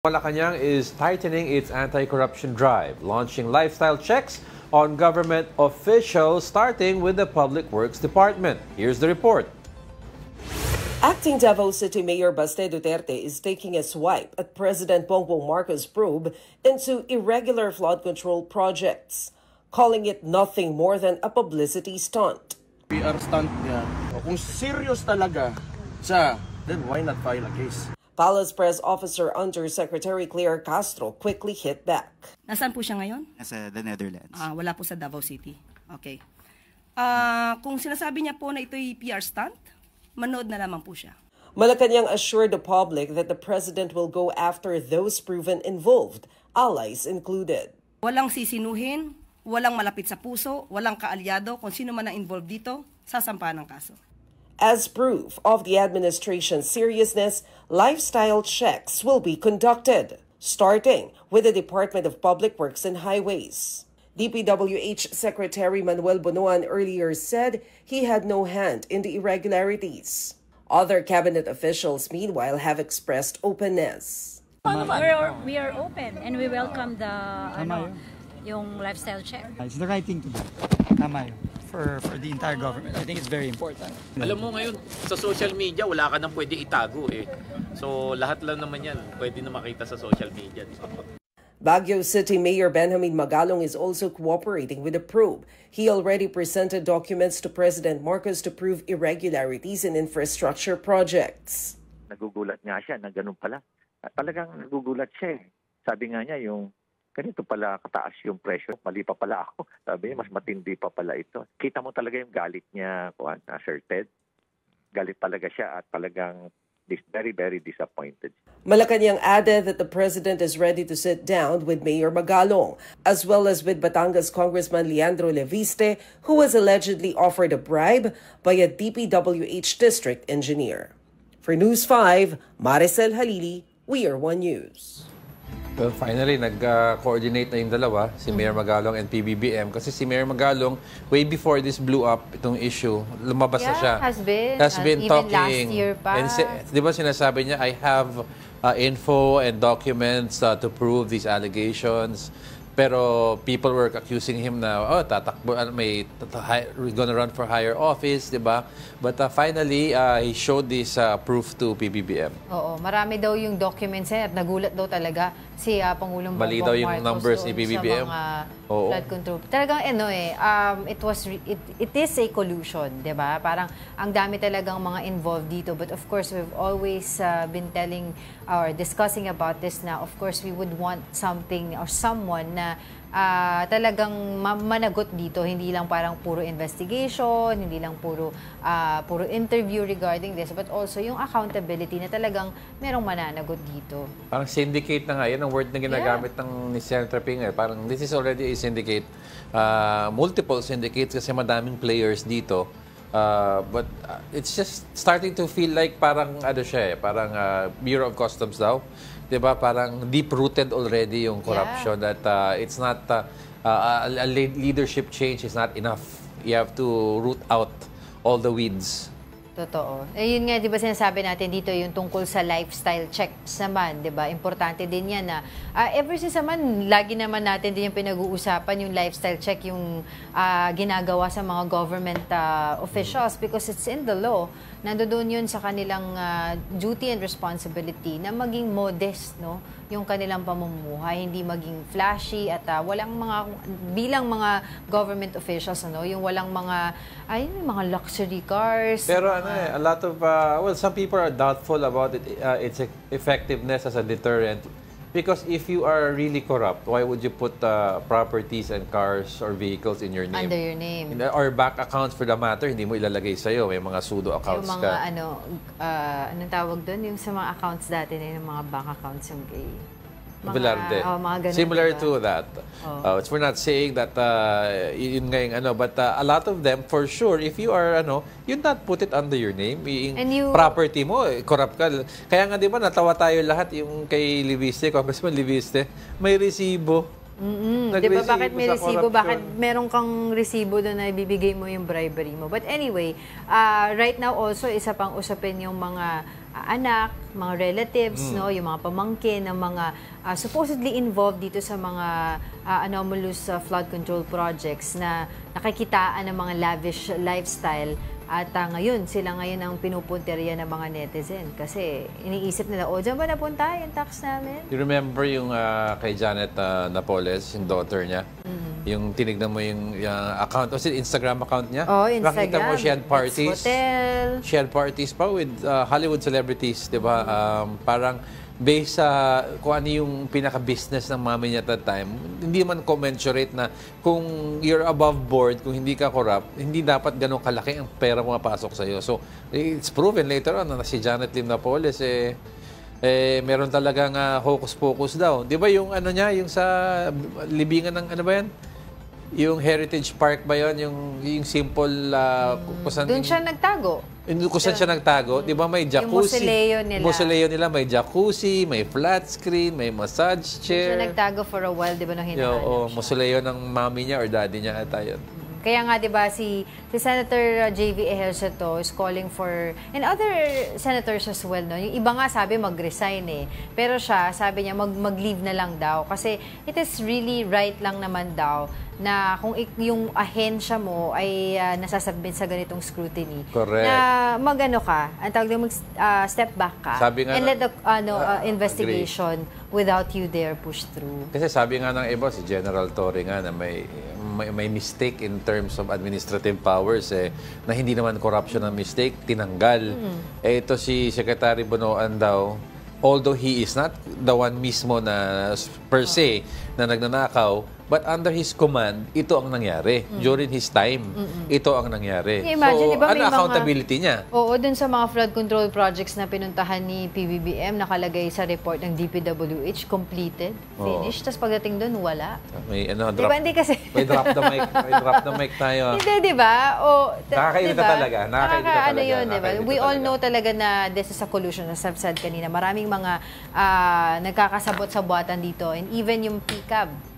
Malacanang is tightening its anti-corruption drive, launching lifestyle checks on government officials, starting with the Public Works Department. Here's the report. Acting Davao City Mayor Baste Duterte is taking a swipe at President Bongbong Marcos' probe into irregular flood control projects, calling it nothing more than a publicity stunt. PR stunt niya. Kung serious talaga siya, then why not file a case? Palace Press Officer Undersecretary Claire Castro quickly hit back. Nasaan po siya ngayon? Nasa the Netherlands. Wala po sa Davao City. Okay. Kung sinasabi niya po na ito'y PR stunt, manood na lamang po siya. Malacanang assured the public that the president will go after those proven involved, allies included. Walang sisinuhin, walang malapit sa puso, walang kaalyado, kung sino man ang involved dito, sasampahan ng kaso. As proof of the administration's seriousness, lifestyle checks will be conducted, starting with the Department of Public Works and Highways. DPWH Secretary Manuel Bonoan earlier said he had no hand in the irregularities. Other cabinet officials, meanwhile, have expressed openness. We are open and we welcome the yung lifestyle check. It's the right thing to do. Tama yun. For the entire government. I think it's very important. Alam mo ngayon, sa social media, wala ka nang pwede itago eh. So lahat lang naman yan, pwede na makita sa social media. Baguio City Mayor Benjamin Magalong is also cooperating with the probe. He already presented documents to President Marcos to prove irregularities in infrastructure projects. Nagugulat nga siya na ganun pala. At talagang nagugulat siya eh. Sabi nga niya yung ganito pala kataas yung presyo. Mali pa pala ako. Sabi niya, mas matindi pa pala ito. Kita mo talaga yung galit niya, Sir Ted. Galit talaga siya at talagang very, very disappointed. Malacanang added that the president is ready to sit down with Mayor Magalong, as well as with Batangas Congressman Leandro Leviste, who was allegedly offered a bribe by a DPWH district engineer. For News 5, Maricel Halili, We Are One News. Well, finally, nag-coordinate na yung dalawa, si Mayor Magalong and PBBM. Kasi si Mayor Magalong, way before this blew up, itong issue, lumabas na siya. Has been even talking. last year pa. And di ba sinasabi niya, I have info and documents to prove these allegations. Pero people were accusing him na, tatakbo, we're gonna run for higher office, di ba? But finally, he showed this proof to PBBM. Oo, marami daw yung documents at nagulat daw talaga si Pangulong Bongbong Marcos. Mali daw yung numbers ni PBBM. Sa mga flood control. Talagang it is a collusion, di ba? Parang ang dami talagang mga involved dito. But of course, we've always been telling or discussing about this na of course we would want something or someone na talagang managot dito, hindi lang parang puro investigation, hindi lang puro interview regarding this, but also yung accountability na talagang merong mananagot dito. Parang syndicate na nga, yan ang word na ginagamit ng ni Senator Ping. Parang this is already a syndicate, multiple syndicates kasi madaming players dito. But it's just starting to feel like parang parang Bureau of Customs daw. 'Di ba? Parang deep-rooted already yung corruption that it's not a leadership change is not enough. You have to root out all the weeds. Totoo. Yun nga, di ba sinasabi natin dito yung tungkol sa lifestyle checks naman, di ba? Importante din yan na ever since naman, lagi naman natin din yung pinag-uusapan yung lifestyle check, yung ginagawa sa mga government officials because it's in the law. Nandoon yun sa kanilang duty and responsibility na maging modest, no? Yung kanilang pamumuhay, hindi maging flashy at walang bilang mga government officials, ano, yung walang mga luxury cars. Pero a lot of some people are doubtful about its effectiveness as a deterrent. Because if you are really corrupt, why would you put properties and cars or vehicles in your name? Under your name. Or bank accounts for the matter, hindi mo ilalagay sa'yo. May mga pseudo accounts yung mga, anong tawag doon? Yung sa mga accounts dati na yung mga bank accounts yung kay Velarde. Mga ganun, similar diba? to that. We're not saying that yun nga yung but a lot of them, for sure, if you are, you not put it under your name. Yung property mo, corrupt ka. Kaya nga, di ba, natawa tayo lahat yung kay Leviste, Congressman Leviste, may resibo. Di ba bakit may resibo? Bakit meron kang resibo doon na ibibigay mo yung bribery mo? But anyway, right now also, isa pang usapin yung mga anak, mga relatives, no, yung mga pamangkin ng mga supposedly involved dito sa mga anomalous flood control projects na nakikitaan ng mga lavish lifestyle. At ngayon, sila ngayon ang pinupunteriya ng mga netizen kasi iniisip nila, diyan ba napunta yung tax namin? You remember yung kay Janet Napoles, yung daughter niya? Yung tinignan mo yung account, o Instagram account niya? Instagram. Makita mo, she had parties. Hotel. She had parties pa with Hollywood celebrities, di ba? Parang based sa kung ano yung pinaka-business ng mami niya at that time, hindi man commensurate na kung you're above board, kung hindi ka corrupt, hindi dapat ganun kalaki ang pera pumapasok sa'yo. So, it's proven later on na si Janet Lim Napoles, meron talagang hocus-pocus daw. Di ba yung ano niya, yung sa libingan ng ano ba yan? Yung Heritage Park ba yun? Yung simple... Doon siya nagtago. Kung saan siya nagtago, di ba may jacuzzi? Yung Mausoleo nila, may jacuzzi, may flat screen, may massage chair. Doon siya nagtago for a while, di ba, nung hinahanap siya. Mausoleo ng mami niya or daddy niya ata yun. Kaya nga, di ba, si Senator J.V. Ejercito is calling for, and other senators as well, no? Yung iba nga sabi mag-resign eh. Pero siya, sabi niya mag-leave na lang daw. Kasi it is really right lang naman daw na kung yung ahensya mo ay nasasabit sa ganitong scrutiny. Correct. Na mag-ano ka, ang tawag din step back ka. Sabi nga and let the investigation without you there push through. Kasi sabi nga ng iba, si General Torre nga na may mistake in terms of administrative powers na hindi naman corruption ang mistake, tinanggal. Ito si Secretary Bonoan daw, although he is not the one mismo na per se na nagnanakaw, but under his command, ito ang nangyari. During his time, ito ang nangyari. Imagine, so, diba, ano accountability niya? Oo, dun sa mga flood control projects na pinuntahan ni PBBM, nakalagay sa report ng DPWH, completed, finished. Tapos pagdating dun, wala. May drop, diba, hindi kasi... may drop the mic. May drop the mic tayo. Hindi, diba? Nakakainita diba? talaga. Nakakainita talaga. Yun, diba? We all know talaga na this is a collusion, as I've said kanina. Maraming mga nagkakasabot sa buhatan dito. And even yung PCAB,